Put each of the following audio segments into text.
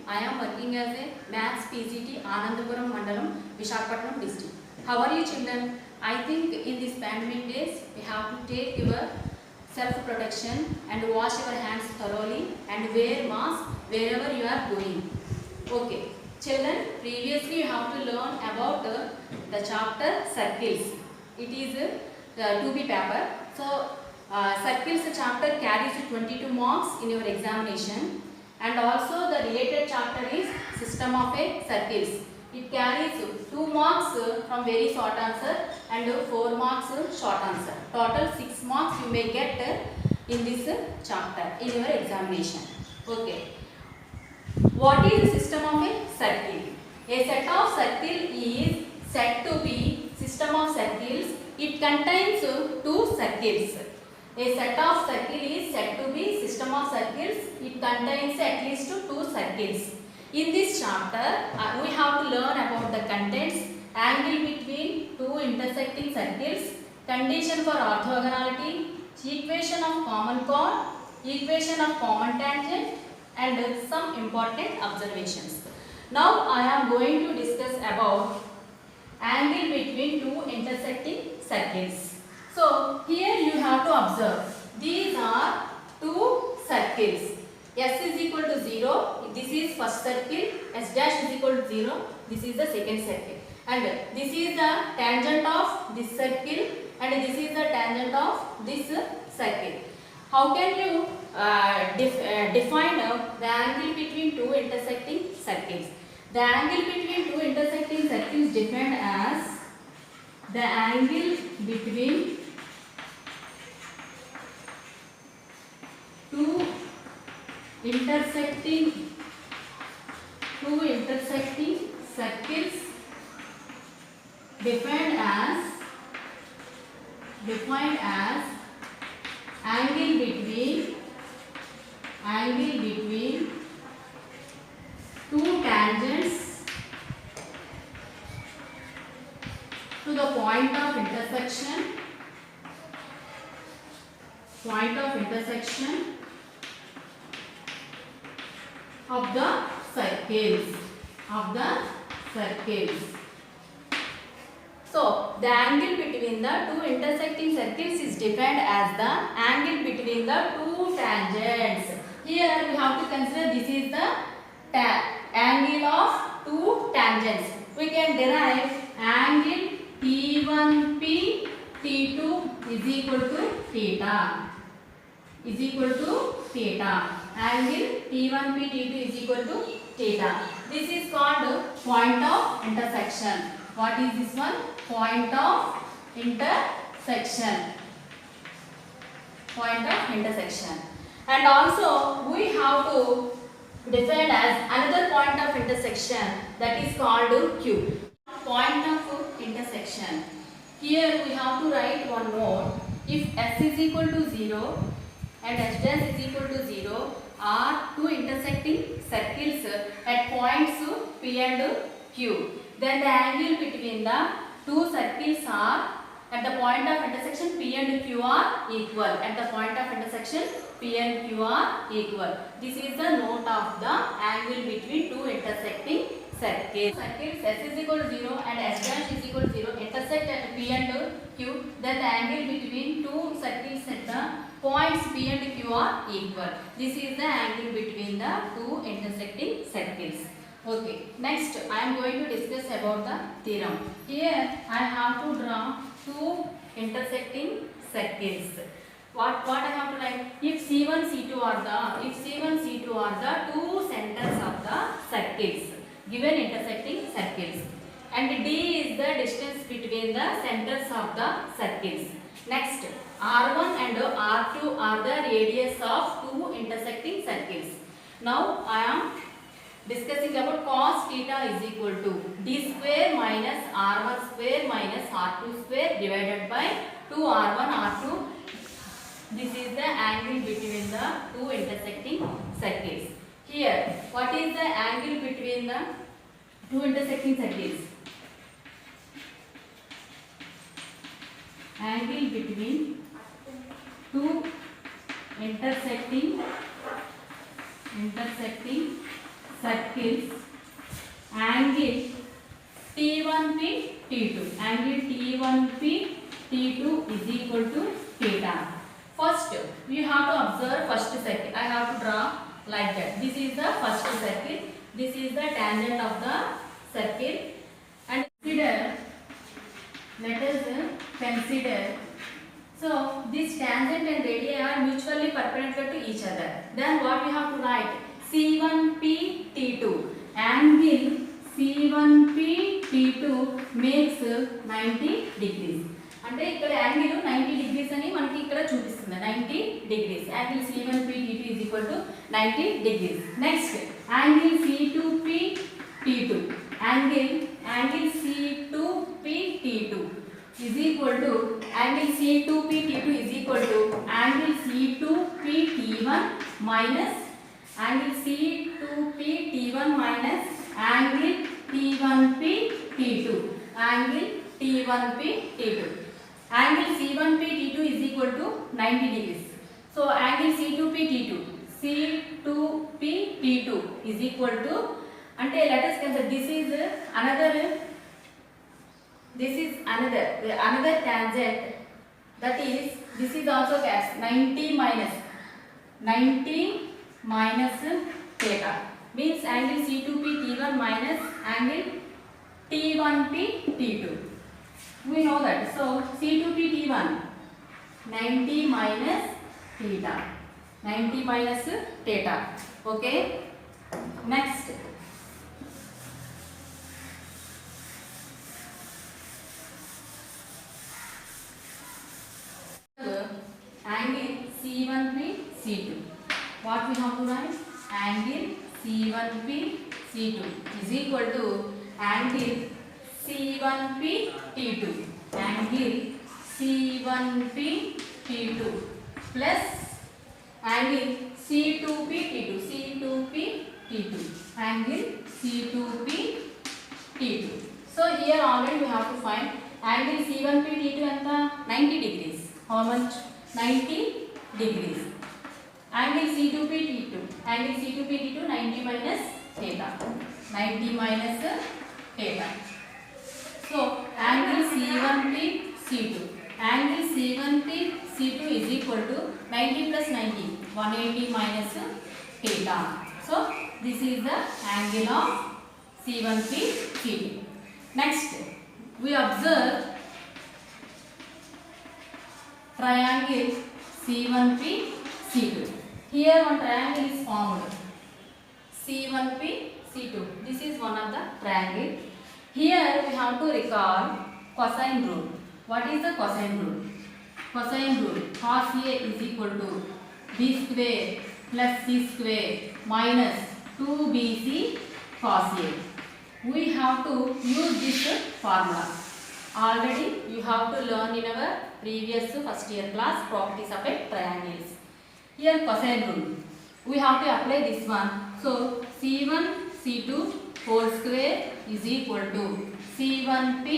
I am working as a Maths PGT Anandapuram Mandalam, Visakhapatnam district. How are you children? I think in these pandemic days we have to take your self protection and wash your hands thoroughly and wear mask wherever you are going. Okay, children, previously you have to learn about the chapter circles. It is 2B paper. So circles chapter carries 22 marks in your examination, and also the related chapter is system of a circles. It carries 2 marks from very short answer and 4 marks short answer. Total 6 marks you may get in this chapter in your examination. Okay. What is the system of a circle? A set of circle is said to be system of circles. It contains 2 circles. A set of circle is said to be system of circles. It contains at least 2 circles. In this chapter, we have to learn about the contents, angle between 2 intersecting circles, condition for orthogonality, equation of common chord, equation of common tangent, and some important observations. Now I am going to discuss about angle between 2 intersecting circles. So here you have to observe, these are 2 circles. S is equal to 0, this is first circle, S dash is equal to 0, this is the second circle. And this is the tangent of this circle and this is the tangent of this circle. How can you define the angle between 2 intersecting circles? The angle between 2 intersecting circles defined as the angle between 2 intersecting circles defined as angle between 2 tangents to the point of intersection of the circles. So the angle between the 2 intersecting circles is defined as the angle between the 2 tangents. Here we have to consider this is the angle of 2 tangents. We can derive angle T1P T2 is equal to theta. Angle T1P T2 is equal to theta. This is called point of intersection. What is this one? Point of intersection. And also we have to define as another point of intersection, that is called Q. Point of intersection. Here we have to write one more. If S is equal to 0 and S dash is equal to 0 are 2 intersecting circles at points P and Q, then the angle between the 2 circles are at the point of intersection P and Q are equal. This is the note of the angle between 2 intersecting circles. S is equal to 0 and S dash is equal to 0 intersect at P and Q, then the angle between 2 circles at the points P and Q are equal. This is the angle between the 2 intersecting circles. Okay, next I am going to discuss about the theorem. Here I have to draw 2 intersecting circles. What I have to write? If C1, C2 are the 2 centers of the circles, given intersecting circles, and D is the distance between the centers of the circles. Next, R1 and R2 are the radius of 2 intersecting circles. Now I am discussing about cos theta is equal to D square minus R1 square minus R2 square divided by 2R1 R2. This is the angle between the 2 intersecting circles. Here, what is the angle between the 2 intersecting circles? Angle between 2 intersecting circles angle T1P T2. Angle T1P T2 is equal to theta. First, you have to observe first circle. I have to draw like that. This is the first circle. This is the tangent of the circle. And consider, let us consider. So this tangent and radii are mutually perpendicular to each other. Then what we have to write? C1P T2. Angle C1P T2 makes 90 degrees. అంటే ఇక్కడ angle 90 degrees అని మనకి ఇక్కడ చూపిస్తుంది. 90 degrees. Angle C1P T2 is equal to 90 degrees. Next, angle C2P T2. Angle C2P T2 is equal to angle C2P T2 is equal to angle C2P T1 minus angle C2P T1 minus angle T1P T2. Angle T1P T2. Angle C1P T2 is equal to 90 degrees. So angle C2P T2 is equal to, ante let us consider this is another tangent, that is this is also cast 90 minus theta means angle C2P T1 minus angle T1P T2. We know that. So C2P T1 90 minus theta. 90 minus theta. Okay. Next. Angle C1P C2. What we have to write? Angle C1P C2 is equal to angle C1P T2. Angle C1P T2 plus angle C2P T2. C2P T2. Angle C2P T2. So here already we have to find angle C1P T2 and 90 degrees. How much? 90 degrees. Angle C2P T2. Angle C2P T2 90 minus theta. 90 minus theta. So angle C1P C2. Angle C1P C2 is equal to 90 plus 90. 180 minus theta. So this is the angle of C1P C2. Next, we observe triangle C1P C2. Here one triangle is formed. C1P C2. This is one of the triangle. Here we have to recall cosine rule. What is the cosine rule? Cosine rule. Cos A is equal to B square plus C square minus 2BC cos A. We have to use this formula. Already you have to learn in our previous first year class properties of a triangles. Here cosine rule. We have to apply this one. So C1 C2 whole square is equal to C1P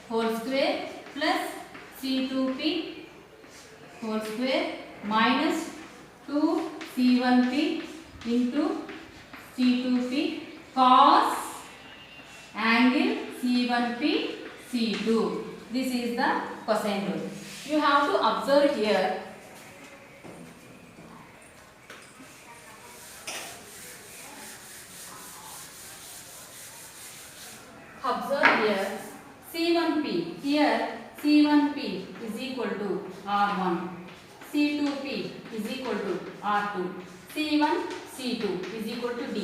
whole square plus C2P whole square minus 2C1P into C2P cos angle C1P C2. This is the cosine rule. You have to observe here. Observe here C1P. Here C1P is equal to R1. C2P is equal to R2. C1 C2 is equal to D.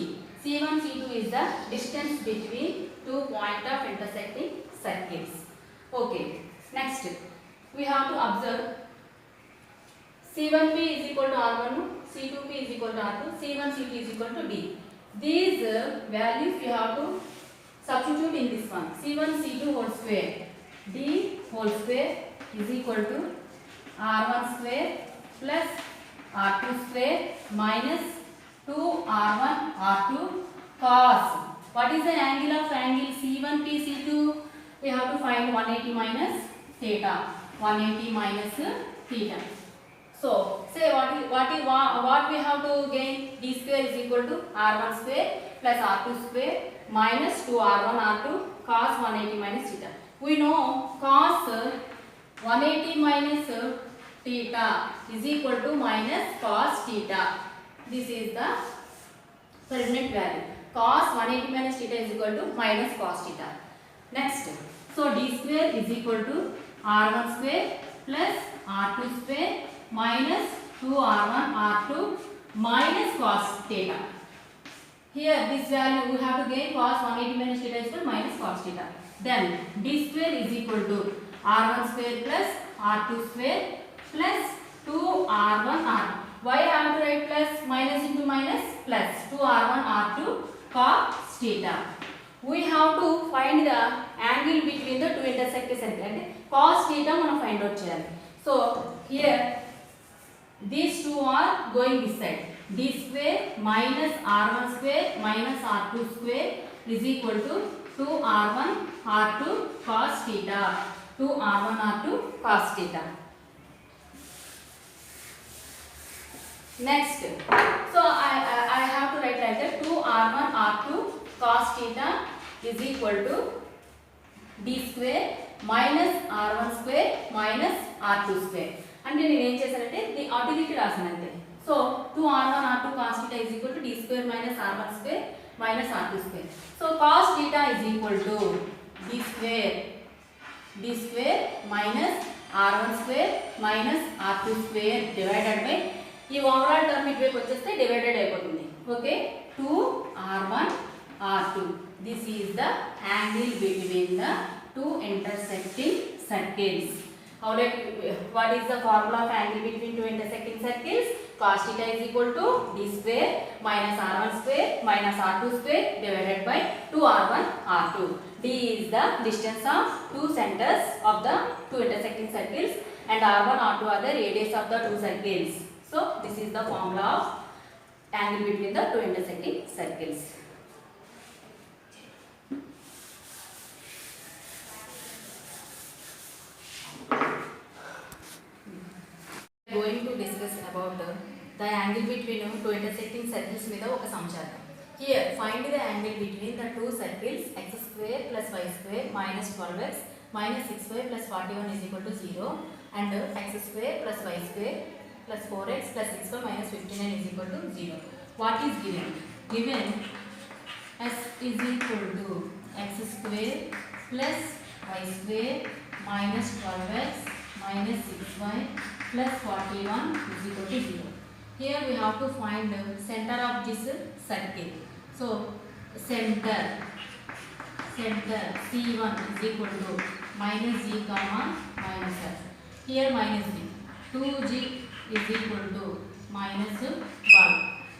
C1 C2 is the distance between two points of intersecting circles. Okay. Next, we have to observe C1P is equal to R1, C2P is equal to R2, C1 C2 is equal to D. These values we have to substitute in this one. C1 C2 whole square, D whole square is equal to R1 square plus R2 square minus 2R1 R2 cos. What is the angle of angle C1P C2? We have to find 180 minus theta. 180 minus theta. So say what we have to gain? D square is equal to r1 square plus r2 square minus 2r1 r2 cos 180 minus theta. We know cos 180 minus theta is equal to minus cos theta. This is the coordinate value. Cos 180 minus theta is equal to minus cos theta. Next, so d square is equal to r1 square plus r2 square minus 2r1 r2 minus cos theta. Here this value we have to gain cos 180 minus theta is equal to minus cos theta. Then d square is equal to r1 square plus r2 square plus 2r1 r2. Why I have to write plus? Minus into minus plus 2r1 r2 cos theta. We have to find the angle between the two intersecting circles. And cos theta మనం find out చేయాలి. So here these two are going this side. D square minus r1 square minus r2 square is equal to 2r1 r2 cos theta. 2r1 r2 cos theta. Next, so I have to write like that. 2r1 r2 cos theta is equal to d square minus r1 square minus r2 square. అంటే నేను ఏం చేశానంటే అటు ఇటు రాసాను అంతే. So 2r1 r2 cos theta is equal to d square minus r1 square minus r2 square. So cos theta is equal to d square minus r1 square minus r2 square divided by ఈ overall term ఇటువైపు వచ్చేస్తే divided అయిపోతుంది. Okay, 2r1 r2. This is the angle between the two intersecting circles. What is the formula of angle between two intersecting circles? Cos theta is equal to d square minus r1 square minus r2 square divided by 2r1 r2. D is the distance of two centers of the two intersecting circles and r1 r2 are the radius of the two circles. So this is the formula of angle between the two intersecting circles. Going to discuss about the angle between two intersecting circles మీద ఒక సమాచారం. Here find the angle between the two circles x square plus y square minus 12x minus 6y plus 41 is equal to 0 and x square plus y square plus 4x plus 6y minus 59 is equal to 0. What is given? Given s is equal to x square plus y square minus 12x minus 6y plus 41 is equal to 0. Here we have to find the center of this circle. So center C1 is equal to minus g comma minus f. Here minus g. 2g is equal to minus 12.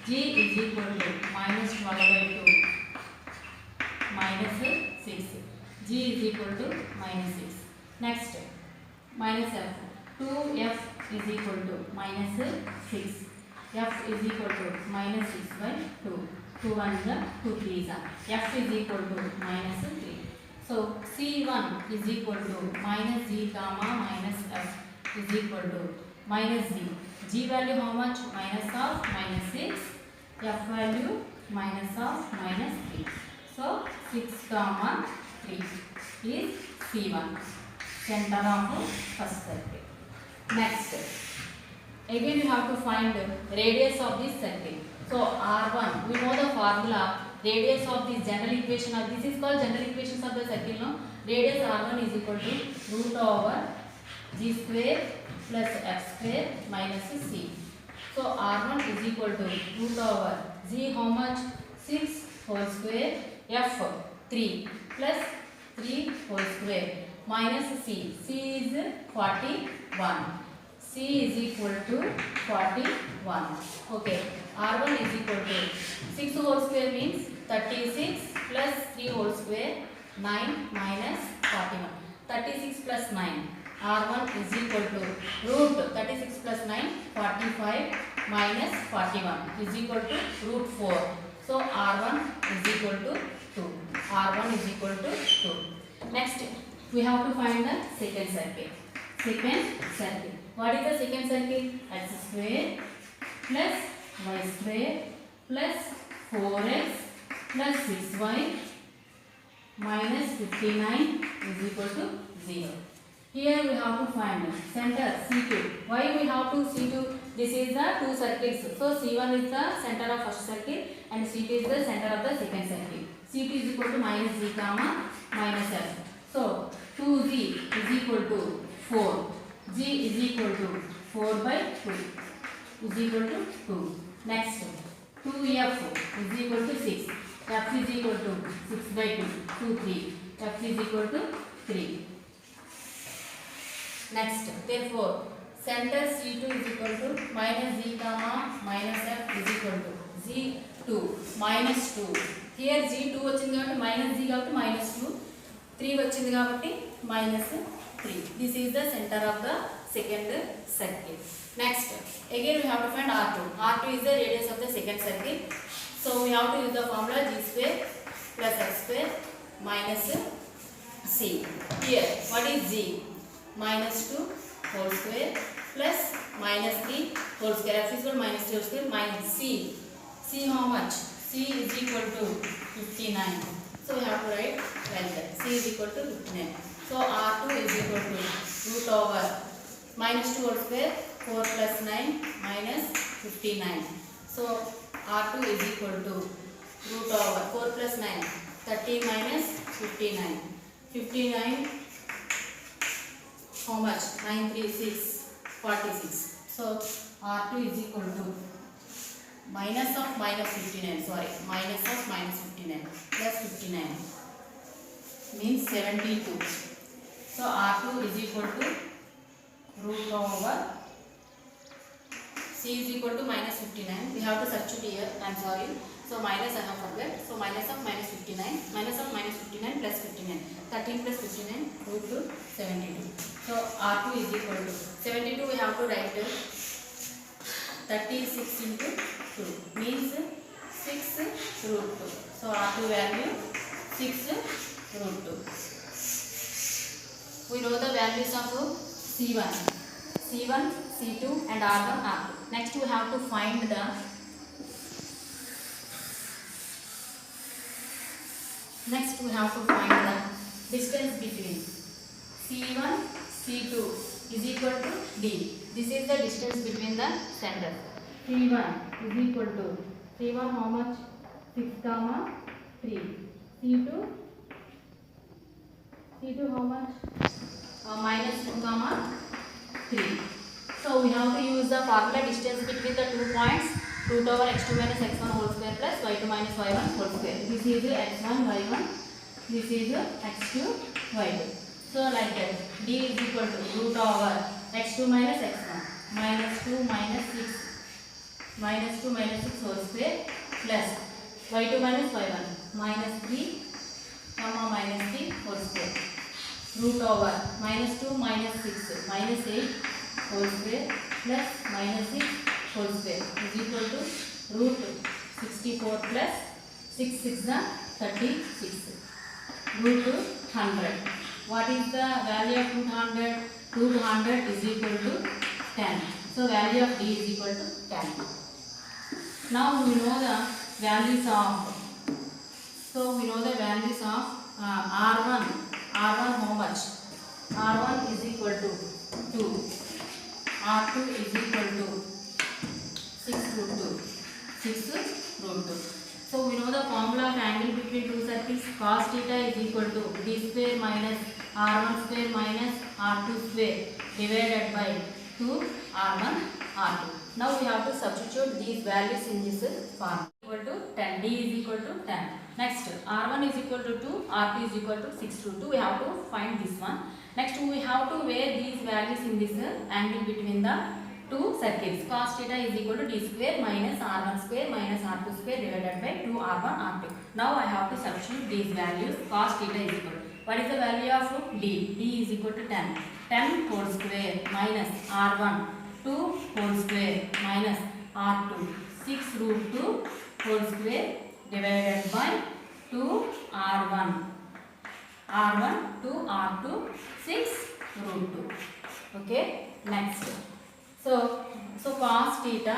G is equal to minus 12 by 2 minus 6. G is equal to minus 6. Next minus f. 2f is equal to minus 6. F is equal to minus 6 by 2. 2 1 is 2 3 is f is equal to minus 3. So C1 is equal to minus g comma minus f is equal to minus g. G value how much? Minus of minus 6. F value minus of minus 3. So 6 comma 3 is C1. Center of first circle. Next, again you have to find the radius of this circle. So R1, we know the formula. Radius of this general equation of this is called general equations of the circle. No, radius R1 is equal to root over g square plus f square minus c. So R1 is equal to root over g how much? 6 whole square f 3 plus 3 whole square minus c. C is 41. C is equal to 41. Okay. R1 is equal to 6 whole square means 36 plus 3 whole square 9 minus 41. 36 plus 9. R1 is equal to root 36 plus 9 45 minus 41 is equal to root 4. So R1 is equal to 2. R1 is equal to 2. Next we have to find the second circle. What is the second circle? X square plus y square plus 4x plus 6y minus 59 is equal to 0. Here we have to find center C2. Why we have to C2? This is the two circles. So C1 is the center of first circle and C2 is the center of the second circle. C2 is equal to minus z comma minus f. So 2z is equal to 4. G is equal to 4 by 2 is equal to 2. Next 2f is equal to 6. F is equal to 6 by 2. 2, 3. F is equal to 3. Next, therefore, center C2 is equal to minus z comma minus f is equal to z2 minus 2. Here z2 వచ్చింది కాబట్టి minus z కాబట్టి minus 2. 3 వచ్చింది కాబట్టి minus 3. This is the center of the second circle. Next, again we have to find R2. R2 is the radius of the second circle. So we have to use the formula g square plus x square minus c. Here, what is g? Minus 2 whole square plus minus 3 whole square. F is equal to minus 3 whole square minus c. C how much? C is equal to 59. So we have to write like that. C is equal to 59. So R2 is equal to root over minus 2 whole square 4 plus 9 minus 59. So R2 is equal to root over 4 plus 9 30 minus 59. 59 how much? 9 3 6 46. So R2 is equal to minus of minus 59, sorry, minus of minus 59 plus 59 means 72. So R2 is equal to root over C is equal to minus 59. We have to substitute here. I am sorry. So minus I have forgot. So minus of minus 59. Minus of minus 59 plus 59. 13 plus 59 root to 72. So R2 is equal to 72. We have to write 36 into 2 means 6 root 2. So R2 value 6 root 2. We know the values of C1. C1, C2 and R1, R2. Next we have to find the distance between C1, C2 is equal to D. This is the distance between the center. C1 is equal to C1 how much? 6 comma 3. C2 how much? Minus 2 comma 3. So we have to use the formula distance between the 2 points root over x2 minus x1 whole square plus y2 minus y1 whole square. This is x1 y1. This is x2 y2. So like that d is equal to root over x2 minus x1 minus 2 minus 6 whole square plus y2 minus y1 minus 3 comma minus 3 whole square root over minus 2 minus 6 minus 8 whole square plus minus 6 whole square is equal to root 64 plus 6 6 36 root 100. What is the value of root 100? Root 100 is equal to 10. So value of d is equal to 10. Now we know the values of R1 how much? R1 is equal to 2. R2 is equal to 6 root 2. So we know the formula of angle between two circles. Cos theta is equal to d square minus r1 square minus r2 square divided by 2 r1 r2. Now we have to substitute these values in this form. Equal to 10. D is equal to 10. Next r1 is equal to 2, r2 is equal to 6 root 2. We have to find this one. Next we have to weigh these values in this angle between the two circles. Cos theta is equal to d square minus r1 square minus r2 square divided by 2 r1 r2. Now I have to substitute these values. Cos theta is equal to, what is the value of d? D is equal to 10. 10 whole square minus r1 2 whole square minus r2 6 root 2 whole square divided by 2 r1 2 r2 6 root 2. Okay, next So cos theta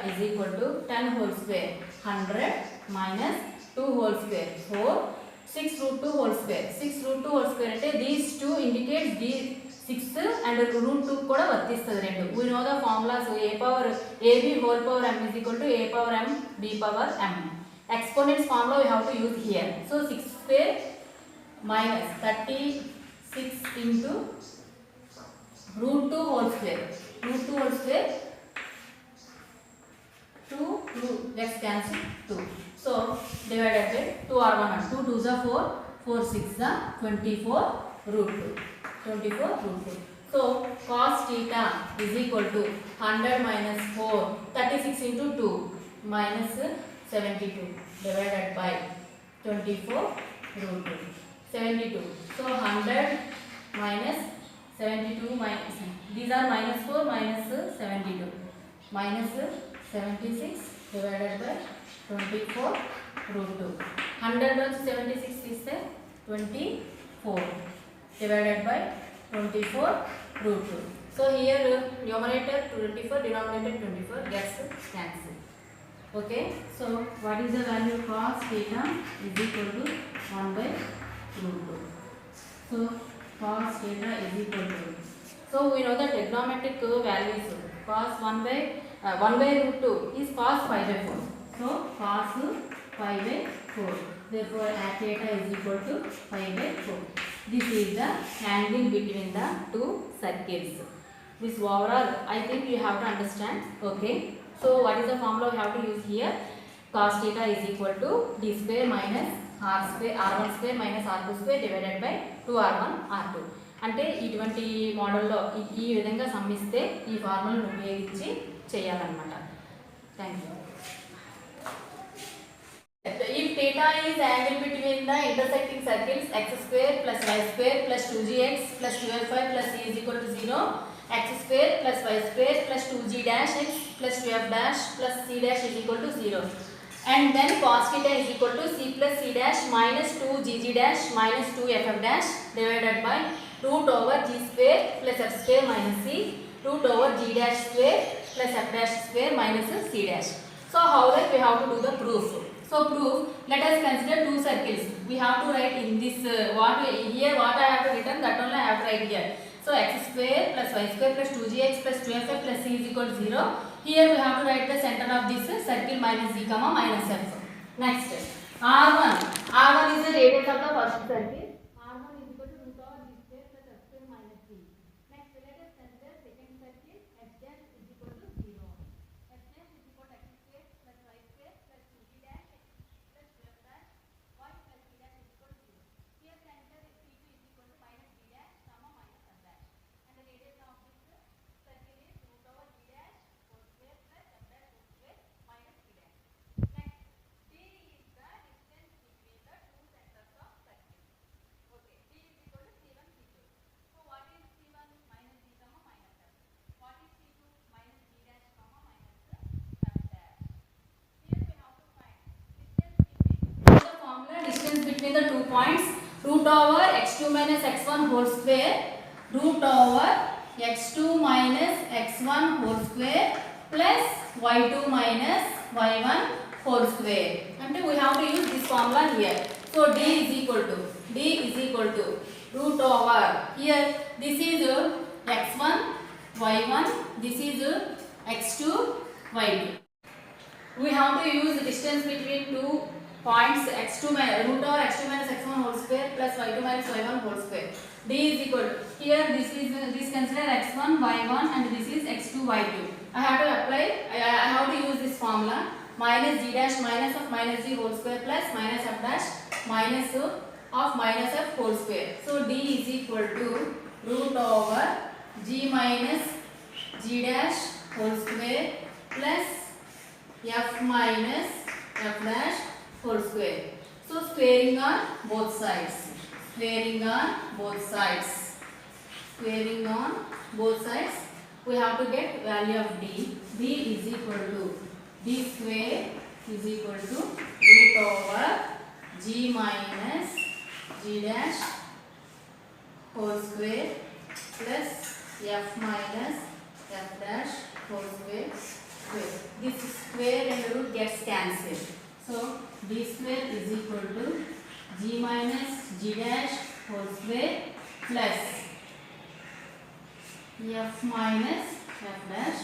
is equal to 10 whole square 100 minus 2 whole square 4 6 root 2 whole square 6 root 2 whole square అంటే these two indicates the 6 and root 2 కూడా వర్తిస్తుంది రెండు. We know the formulas a power ab whole power m is equal to a power m b power m. Exponents formula we have to use here. So 6 square minus 36 into root 2 whole square. Root 2 whole square 2 let's cancel 2. So divided by 2 are 1 and 2 2s are 4 4 6 are 24 root 2 24 root 2. So cos theta is equal to 100 minus 4 36 into 2 minus 72 divided by 24 root 2 72. So 100 minus 72 minus these are minus 4 minus 72 minus 76 divided by 24 root 2. 100 నుంచి 76 తీస్తే 24 divided by 24 root 2. So here numerator 24 denominator 24 gets cancelled. Okay. So what is the value cos theta is equal to 1 by root 2. So cos theta is equal to, so we know the trigonometric values. Cos 1 by root 2 is cos 5 by 4. So cos 5 by 4. Therefore theta is equal to 5 by 4. This is the angle between the two circles. This overall I think you have to understand. Okay. So what is the formula we have to use here? Cos theta is equal to d square minus r1 square minus r2 square divided by 2r1 r2. అంటే ఇటువంటి మోడల్లో ఈ విధంగా సమ్మిస్తే ఈ ఫార్ములాను ఉపయోగించి చేయాలన్నమాట. Thank you. If theta is angle between the intersecting circles x square plus y square plus 2gx plus 12y plus c is equal to 0, x square plus y square plus 2g dash x plus 12 dash plus c dash is equal to 0. And then cos theta is equal to c plus c dash minus 2gg dash minus 2ff dash divided by root over g square plus f square minus c root over g dash square plus f dash square minus c dash. So how that we have to do the proof? So proof, let us consider two circles. We have to write in this what I have to written, that only I have to write here. So x square plus y square plus 2gx plus 12f plus c is equal to 0. Here we have to write the center of this circle minus z comma minus f. Next r1 is the radius of the first circle. R1 is equal to root over g square plus f square minus c. Next let us consider second circle. F dash is equal to 0. F dash is equal to x square plus y square plus 2g dash x plus 12 dash y plus c dash is equal to 0. Here center is c2 is equal to minus g dash comma minus f dash. And the radius of this circle is root over g dash whole square plus f dash whole square minus c dash. Next, d is the distance between the two centers of circle. Okay, d is equal to c1 c2. So what is c1 minus g comma minus f? What is c2 minus g dash comma minus f dash? Here we have to find distance between the formula distance between the 2 points root over x2 minus x1 whole square root over x2 minus x1 whole square plus y2 minus y1 whole square. And we have to use this formula here. So d is equal to root over, here this is x1 y1, this is x2 y2. We have to use the distance between two points x2 root over x2 minus x1 whole square plus y2 minus y1 whole square. D is equal to, here this consider x1 y1 and this is x2 y2. I have to apply, I have to use this formula minus g dash minus of minus g whole square plus minus f dash minus of minus f whole square. So d is equal to root over g minus g dash whole square plus f minus f dash whole square. So squaring on both sides. Squaring on both sides. We have to get value of d. D is equal to d square is equal to root over g minus g dash whole square plus f minus f dash whole square square. This square and root gets cancelled. So d square is equal to g minus g dash whole square plus f minus f dash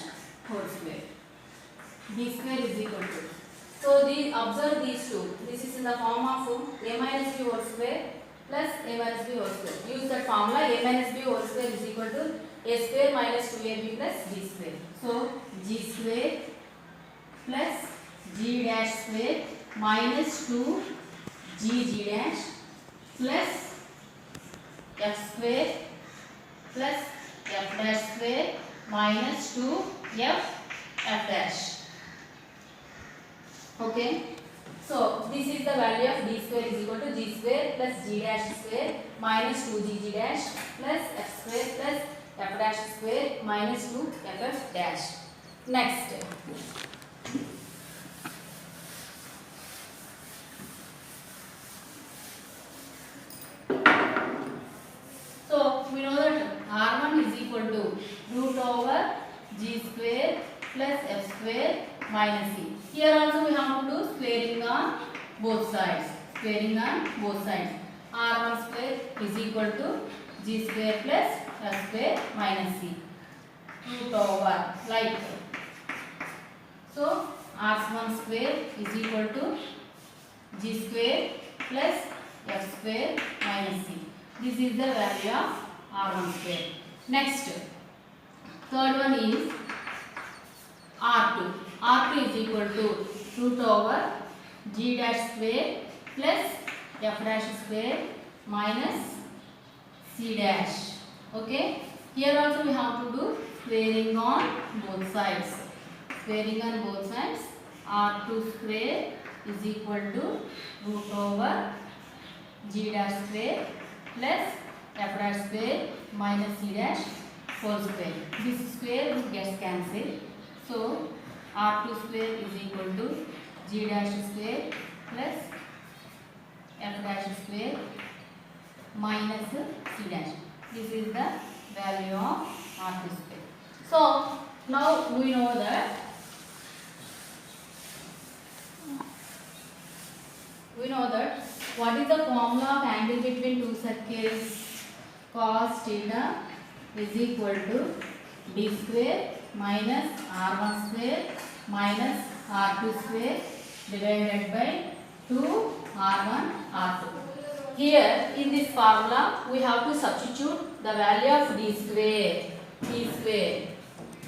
whole square. D square is equal to. So observe these two. This is in the form of a minus b whole square plus a minus b whole square. Use that formula. A minus b whole square is equal to a square minus 2ab plus b square. So g square plus g dash square minus 2 g dash plus f square plus f dash square minus 2 f dash. Okay. So this is the value of d square is equal to g square plus g dash square minus 2 g dash plus f square plus f dash square minus 2 f dash. Next. So we know that R1 is equal to root over g square plus f square minus c. Here also we have to do squaring on both sides. Squaring on both sides. R1 square is equal to g square plus f square minus c. Root over like. So R1 square is equal to g square plus f square minus c. This is the value of R1 square. Next, third one is R2. R2 is equal to root over g dash square plus f dash square minus c dash. Okay. Here also we have to do squaring on both sides. Squaring on both sides. R2 square is equal to root over g dash square plus f dash square minus c dash whole square. This square gets cancelled. So R2 square is equal to g dash square plus f dash square minus c dash. This is the value of R2 square. So now we know that what is the formula of angle between two circles? Cos theta is equal to d square minus r1 square minus r2 square divided by 2 r1 r2. Here in this formula we have to substitute the value of d square.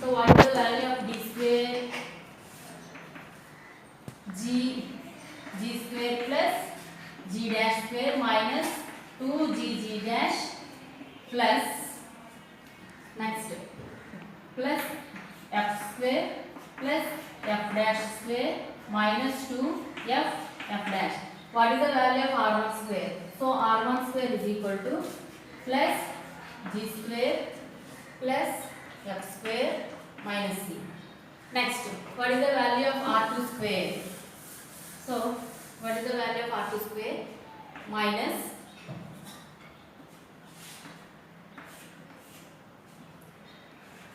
So what is the value of d square? g square plus g dash square minus 2g dash plus next plus f square plus f dash square minus 2 f dash. What is the value of r1 square? So r1 square is equal to plus g square plus f square minus c. Next, what is the value of r2 square? So what is the value of r2 square? Minus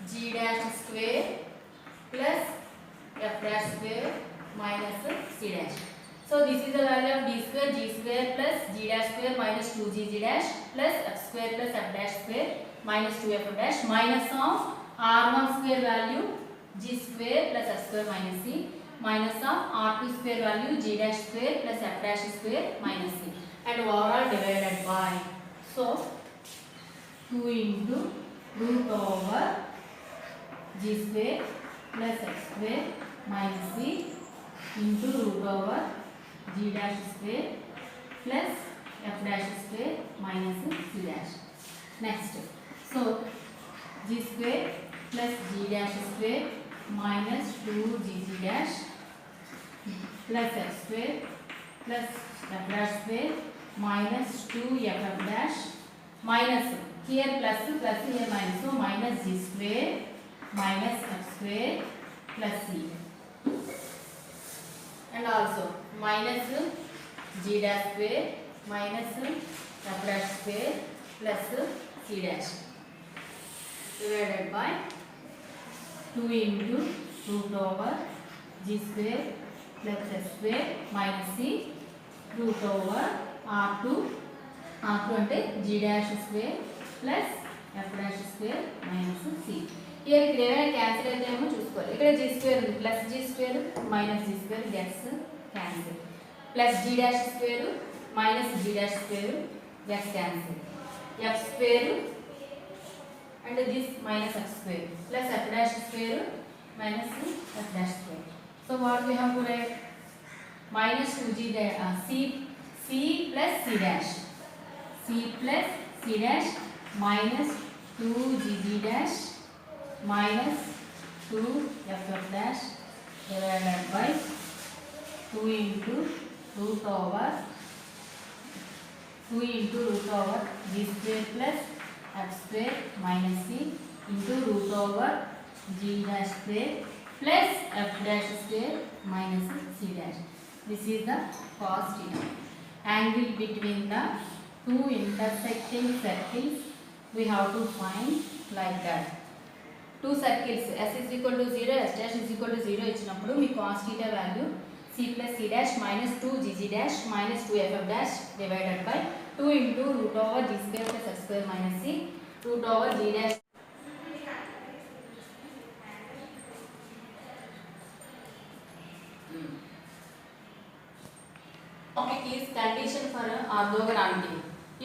g dash square plus f dash square minus c dash. So this is the value of d square, g square plus g dash square minus 2g dash plus f square plus f dash square minus 2f dash minus of r1 square value g square plus f square minus c minus of r2 square value g dash square plus f dash square minus c and overall divided by. So 2 into root over g square plus f square minus c into root over g dash square plus f dash square minus c dash. Next, so g square plus g dash square minus 2g dash plus f square plus f dash square minus 2f dash minus here plus here minus, so minus g square minus f square plus c and also minus g dash square minus f dash square plus c dash. divided by 2 into root over g square plus s square minus c root over r2 అంటే g dash square plus f dash square minus c. here ఇక్కడ ఏమైనా cancel అయితే ఏమో చూసుకోవాలి. ఇక్కడ g square ఉంది, plus g square minus g square gets cancel, plus g dash square minus g dash square gets cancel, f square and this minus f square plus f dash square minus f dash square. So what we have to write? Minus 2g c plus c dash, c plus c dash minus 2gg dash minus 2ff dash divided by 2 into root over g square plus f square minus c into root over g dash square plus f dash square minus c dash. This is the cos theta. Angle between the two intersecting circles we have to find like that. Two circles s is equal to 0, s dash is equal to 0 ఇచ్చినప్పుడు మీ cos theta value c plus c dash minus 2gg dash minus 2ff dash divided by 2 into root over g square plus f square minus c root over g dash. Topic is condition for orthogonality.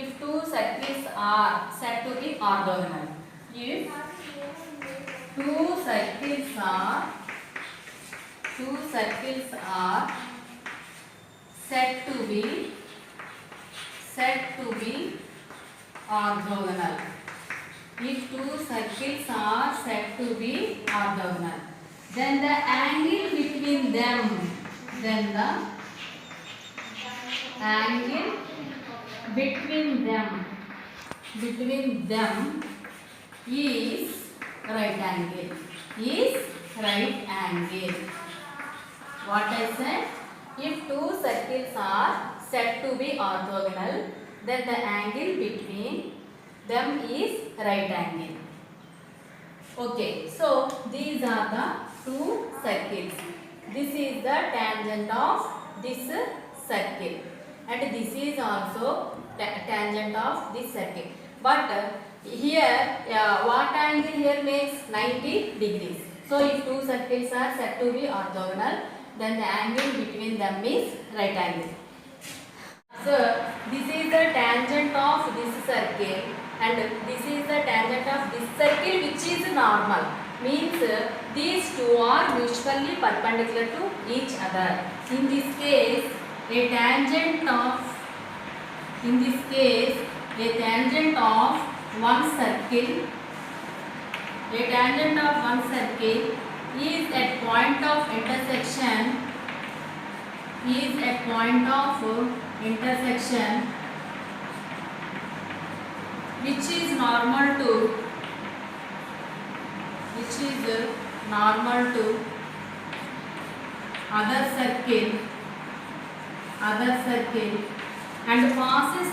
If two circles are said to be orthogonal, if two circles are said to be orthogonal, if two circles are said to be orthogonal, then the angle between them is right angle. What I said? If two circles are said to be orthogonal, then the angle between them is right angle. Okay, so these are the two circles. This is the tangent of this circle, and this is also tangent of this circle. But here what angle here makes 90 degrees. So if two circles are said to be orthogonal, then the angle between them is right angle. So this is the tangent of this circle and this is the tangent of this circle, which is normal. Means these two are mutually perpendicular to each other. In this case a tangent of one circle is at point of intersection which is normal to other circle and passes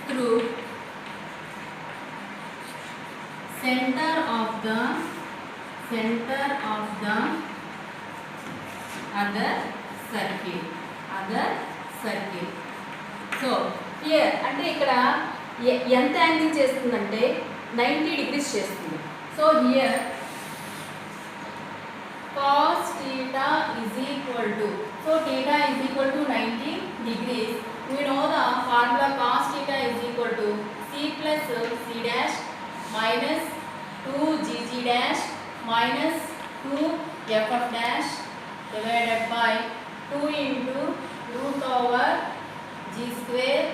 through center of the other circle. So here అంటే ఇక్కడ ఎంత angle చేస్తుందంటే 90 degrees చేస్తుంది. So here cos theta is equal to, so theta is equal to 90 degrees. We know the formula cos theta is equal to c plus c dash minus 2gg dash minus 2ff dash divided by 2 into root over g square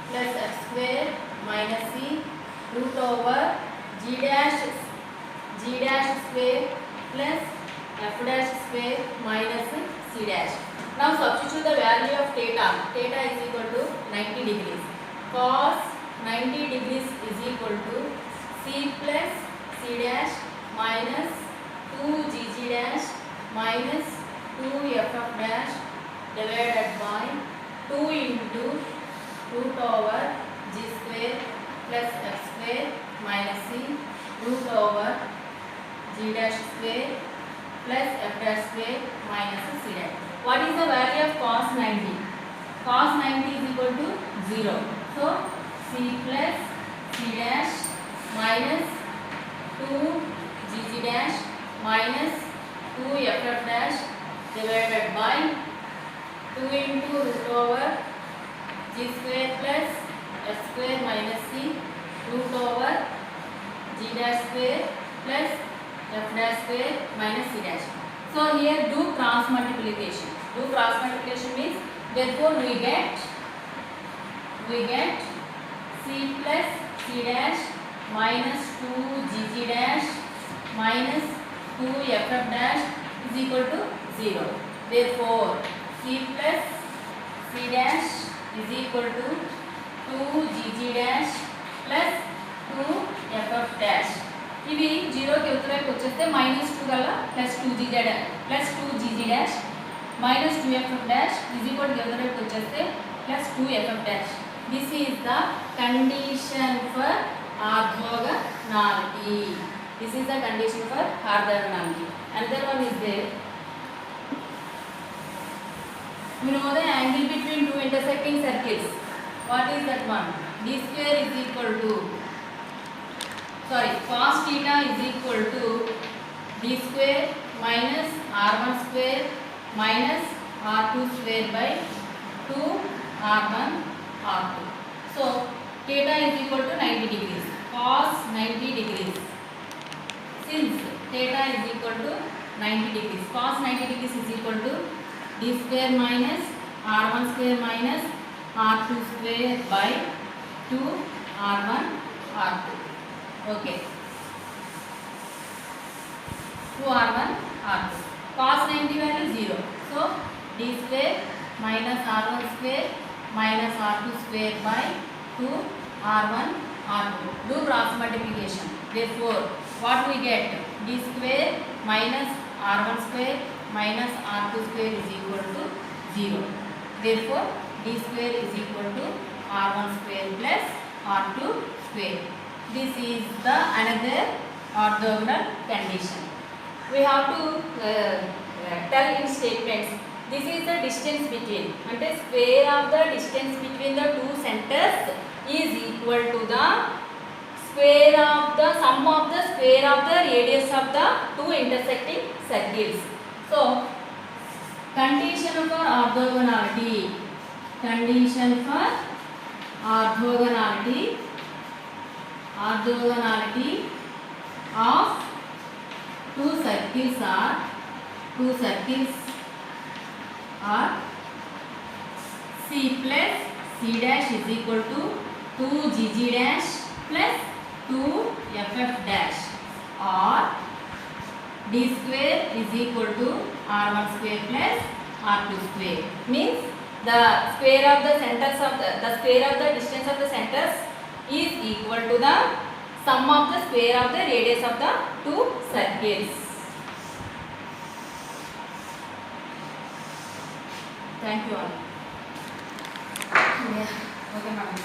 plus f square minus c root over g dash square plus f dash square minus c dash. Now substitute the value of theta. Theta is equal to 90 degrees. Cos 90 degrees is equal to c plus c dash minus 2gg dash minus 2ff dash divided by 2 into root over g square plus f square minus c root over g dash square plus f dash square minus c dash. What is the value of cos 90? Cos 90 is equal to 0. So c plus c dash minus 2 gg dash minus 2 ff dash divided by 2 into root over g square plus f square minus c root over g dash square plus f dash square minus c dash. So here do cross multiplication. Do cross multiplication means therefore we get c plus c dash minus 2 gg dash minus 2 ff dash is equal to 0. Therefore c plus c dash is equal to 2 gg dash plus 2 ff dash. ఇవి 0 కి ఉత్తరానికి వచ్చేస్తే -2 గల +2gg dash minus 2ff dash is equal to ఉత్తరానికి వచ్చేస్తే +2ff dash. This is the condition for orthogonality. This is the condition for orthogonality. Another one is there. We know the angle between two intersecting circles. What is that one? D square is equal to cos theta is equal to d square minus r1 square minus r2 square by 2 r1 r2. So theta is equal to 90 degrees. Cos 90 degrees. Since theta is equal to 90 degrees, cos 90 degrees is equal to d square minus r1 square minus r2 square by 2 r1 r2. Okay, 2 r1 r2. Cos 90 value 0. So d square minus r1 square minus r2 square by 2 r1 r2. Do cross multiplication. Therefore what we get? D square minus r1 square minus r2 square is equal to 0. Therefore d square is equal to r1 square plus r2 square. This is the another orthogonal condition. We have to tell in statements. This is the distance between, and the square of the distance between the two centers is equal to the square of the sum of the square of the radius of the two intersecting circles. So condition for orthogonality. Condition for orthogonality. Orthogonality of two circles are c plus c dash is equal to 2 gg dash plus 2 ff dash, or d square is equal to r1 square plus r2 square. Means the square of the centers of the square of the distance of the centers is equal to the sum of the square of the radius of the two circles. Thank you all. Yeah. Okay, madam.